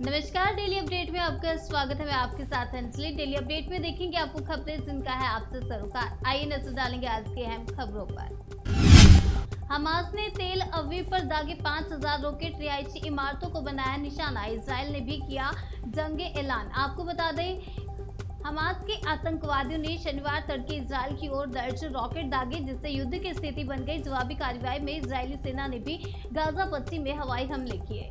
नमस्कार, daily update में आपका स्वागत है। मैं आपके साथ अंजलि। डेली अपडेट में देखेंगे आपको खबरें जिनका है आपसे सरोकार। आइए नजर डालेंगे आज की अहम खबरों पर। हमास ने तेल अवीव पर दागे 5000 रॉकेट, रिहायशी इमारतों को बनाया निशाना। इजराइल ने भी किया जंग ऐलान। आपको बता दें, हमास के आतंकवादियों ने शनिवार तड़के इजराइल की ओर दर्ज रॉकेट दागे, जिससे युद्ध की स्थिति बन गई। जवाबी कार्रवाई में इजरायली सेना ने भी गाजा पट्टी में हवाई हमले किए।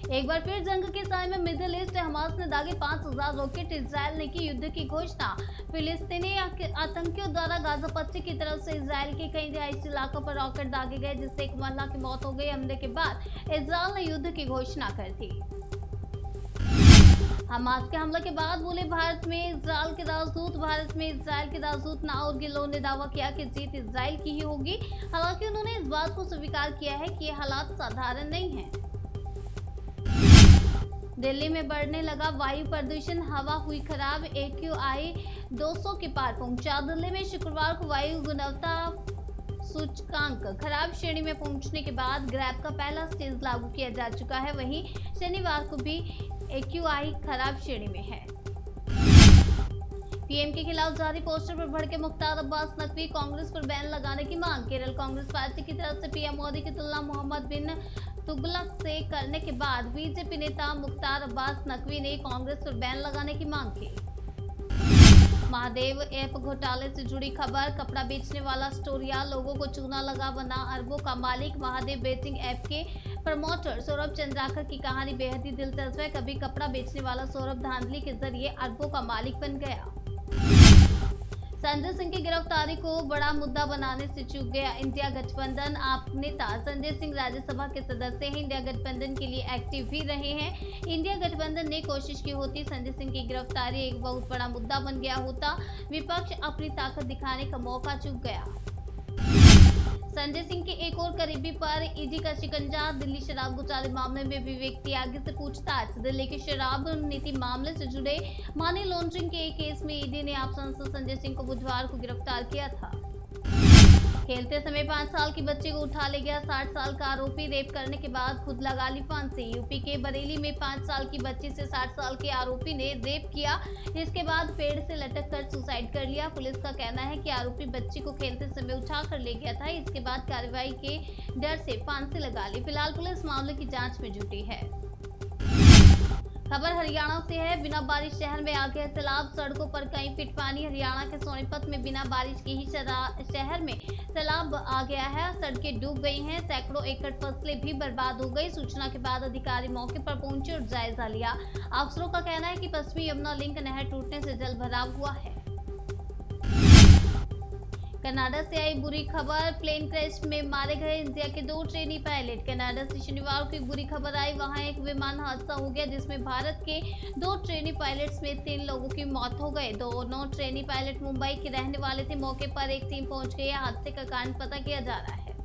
एक बार फिर जंग के समय में मिडिल ईस्ट हमास ने दागे 5000 रॉकेट। इजराइल ने की युद्ध की घोषणा। फिलिस्तीनी आतंकियों द्वारा गाजा पट्टी की तरफ से इजराइल के कई रिहायशी इलाकों पर रॉकेट दागे गए, जिससे एक महिला की मौत हो गई। हमले के बाद इजराइल ने युद्ध की घोषणा कर दी। हमास के हमले के बाद बोले भारत में इजराइल के राजदूत नाओर गिलोन ने दावा किया कि जीत इजराइल की ही होगी। हालांकि उन्होंने इस बात को स्वीकार किया है कि ये हालात साधारण नहीं है। दिल्ली में बढ़ने लगा वायु प्रदूषण, हवा हुई खराब। AQI 200 के पार पहुंचा। दिल्ली में शुक्रवार को वायु गुणवत्ता सूचकांक खराब श्रेणी में पहुंचने के बाद ग्रैप का पहला स्टेज लागू किया जा चुका है। वहीं शनिवार को भी AQI खराब श्रेणी में है। पीएम के खिलाफ जारी पोस्टर पर भड़के मुख्तार अब्बास नकवी, कांग्रेस पर बैन लगाने की मांग। केरल कांग्रेस पार्टी की तरफ से पीएम मोदी की तुलना मोहम्मद बिन तुगलक से करने के बाद बीजेपी नेता मुख्तार अब्बास नकवी ने कांग्रेस पर बैन लगाने की मांग की। महादेव ऐप घोटाले से जुड़ी खबर। कपड़ा बेचने वाला स्टोरिया लोगों को चूना लगा बना अरबों का मालिक। महादेव बेटिंग ऐप के प्रमोटर सौरभ चंद्राकर की कहानी बेहद ही दिलचस्प है। कभी कपड़ा बेचने वाला सौरभ धांधली के जरिए अरबों का मालिक बन गया। संजय सिंह की गिरफ्तारी को बड़ा मुद्दा बनाने से चूक गया इंडिया गठबंधन। आप नेता संजय सिंह राज्यसभा के सदस्य हैं, इंडिया गठबंधन के लिए एक्टिव भी रहे हैं। इंडिया गठबंधन ने कोशिश की होती, संजय सिंह की गिरफ्तारी एक बहुत बड़ा मुद्दा बन गया होता। विपक्ष अपनी ताकत दिखाने का मौका चूक गया। संजय सिंह के एक और करीबी पर ईडी का शिकंजा। दिल्ली शराब घोटाले मामले में विवेक त्यागी से पूछताछ। दिल्ली के शराब नीति मामले से जुड़े मनी लॉन्ड्रिंग के एक केस में ईडी ने आप सांसद संजय सिंह को बुधवार को गिरफ्तार किया था। खेलते समय 5 साल की बच्ची को उठा ले गया 60 साल का आरोपी। रेप करने के बाद खुद लगा ली फांसी। यूपी के बरेली में 5 साल की बच्ची से 60 साल के आरोपी ने रेप किया, जिसके बाद पेड़ से लटक कर सुसाइड कर लिया। पुलिस का कहना है कि आरोपी बच्ची को खेलते समय उठा कर ले गया था। इसके बाद कार्रवाई के डर से फांसी लगा ली। फिलहाल पुलिस मामले की जाँच में जुटी है। खबर हरियाणा से है। बिना बारिश शहर में आ गया सैलाब। सड़कों पर कई फीट पानी। हरियाणा के सोनीपत में बिना बारिश के ही शहर में सैलाब आ गया है। सड़कें डूब गई हैं। सैकड़ों एकड़ फसलें भी बर्बाद हो गई। सूचना के बाद अधिकारी मौके पर पहुंचे और जायजा लिया। अफसरों का कहना है कि पश्चिमी यमुना लिंक नहर टूटने से जल भराव हुआ है। कनाडा से आई बुरी खबर। प्लेन क्रैश में मारे गए इंडिया के 2 ट्रेनी पायलट। कनाडा से शनिवार को एक बुरी खबर आई। वहां एक विमान हादसा हो गया, जिसमें भारत के 2 ट्रेनी पायलट्स में 3 लोगों की मौत हो गई। दोनों ट्रेनी पायलट मुंबई के रहने वाले थे। मौके पर एक टीम पहुंच गई है। हादसे का कारण पता किया जा रहा है।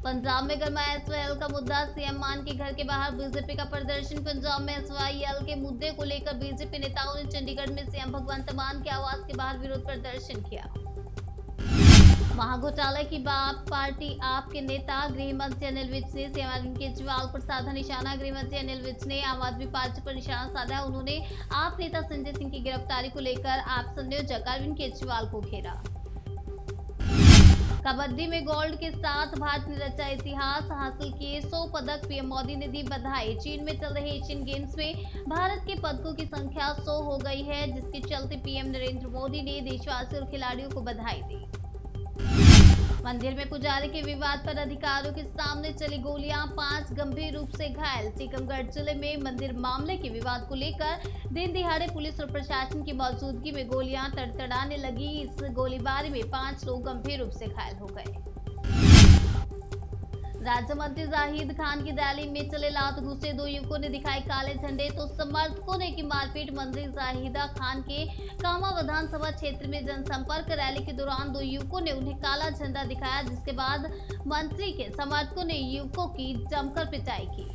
पंजाब में गरमाया SYL का मुद्दा। सीएम मान के घर के बाहर बीजेपी का प्रदर्शन। पंजाब में SYL के मुद्दे को लेकर बीजेपी नेताओं ने चंडीगढ़ में सीएम भगवंत मान के आवास के बाहर विरोध प्रदर्शन किया। महाघोटाले की बात। पार्टी आप के नेता गृह मंत्री अनिल विज ने सीएम अरविंद केजरीवाल पर साधा निशाना। गृह मंत्री अनिल विज ने आम आदमी पार्टी पर निशाना साधा। उन्होंने आप नेता संजय सिंह की गिरफ्तारी को लेकर आप संयोजक अरविंद केजरीवाल को घेरा। कबड्डी में गोल्ड के साथ भारत ने रचा इतिहास। हासिल किए 100 पदक। पीएम मोदी ने दी बधाई। चीन में चल रहे एशियन गेम्स में भारत के पदकों की संख्या 100 हो गई है, जिसके चलते पीएम नरेंद्र मोदी ने देशवासियों और खिलाड़ियों को बधाई दी। मंदिर में पुजारी के विवाद पर अधिकारियों के सामने चली गोलियां। 5 गंभीर रूप से घायल। टीकमगढ़ जिले में मंदिर मामले के विवाद को लेकर दिन दिहाड़े पुलिस और प्रशासन की मौजूदगी में गोलियां तड़तड़ाने लगी। इस गोलीबारी में 5 लोग गंभीर रूप से घायल हो गए। राज्य मंत्री जाहिद खान की रैली में चले लात घुसे 2 युवकों ने दिखाए काले झंडे तो समर्थकों ने की मारपीट। मंत्री जाहिदा खान के कामा विधानसभा क्षेत्र में जनसंपर्क रैली के दौरान 2 युवकों ने उन्हें काला झंडा दिखाया, जिसके बाद मंत्री के समर्थकों ने युवकों की जमकर पिटाई की।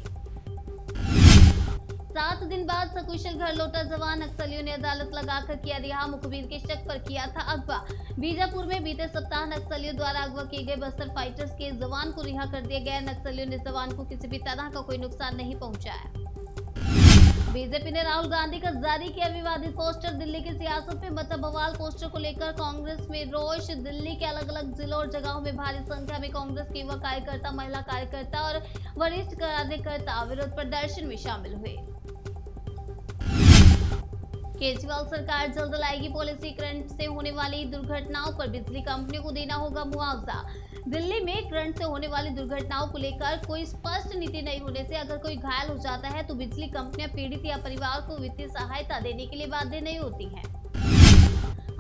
7 दिन बाद सकुशल घर लौटा जवान, नक्सलियों ने अदालत लगाकर किया रिहा, मुखबिर के शक पर किया था अगवा। बीजापुर में बीते सप्ताह नक्सलियों द्वारा अगवा किए गए बस्तर फाइटर्स के जवान को रिहा कर दिया गया। नक्सलियों ने जवान को किसी भी तरह का कोई नुकसान नहीं पहुंचाया। बीजेपी ने राहुल गांधी का जारी किया विवादित पोस्टर, दिल्ली की सियासत में मचा बवाल। पोस्टर को लेकर कांग्रेस में रोष, दिल्ली के अलग अलग जिलों और जगहों में भारी संख्या में कांग्रेस के युवा कार्यकर्ता, महिला कार्यकर्ता और वरिष्ठ कार्यकर्ता विरोध प्रदर्शन में शामिल हुए। केजरीवाल सरकार जल्द लाएगी पॉलिसी, करंट से होने वाली दुर्घटनाओं पर बिजली कंपनियों को देना होगा मुआवजा। दिल्ली में करंट से होने वाली दुर्घटनाओं को लेकर कोई स्पष्ट नीति नहीं होने से अगर कोई घायल हो जाता है तो बिजली कंपनियां पीड़ित या परिवार को वित्तीय सहायता देने के लिए बाध्य नहीं होती हैं।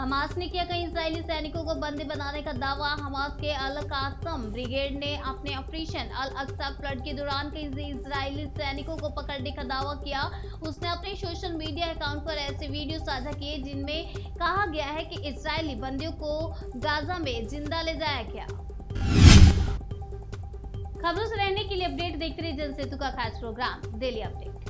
हमास ने किया कई इजरायली सैनिकों को बंदी बनाने का दावा। हमास के अल कासम ब्रिगेड ने अपने ऑपरेशन अल अक्सा फ्लड के दौरान कई इजरायली सैनिकों को पकड़ने का दावा किया। उसने अपने सोशल मीडिया अकाउंट पर ऐसे वीडियो साझा किए जिनमें कहा गया है कि इजरायली बंदियों को गाजा में जिंदा ले जाया गया। खबरों से रहने के लिए अपडेट देखते रहिए जनसेतु का खास प्रोग्राम डेली अपडेट।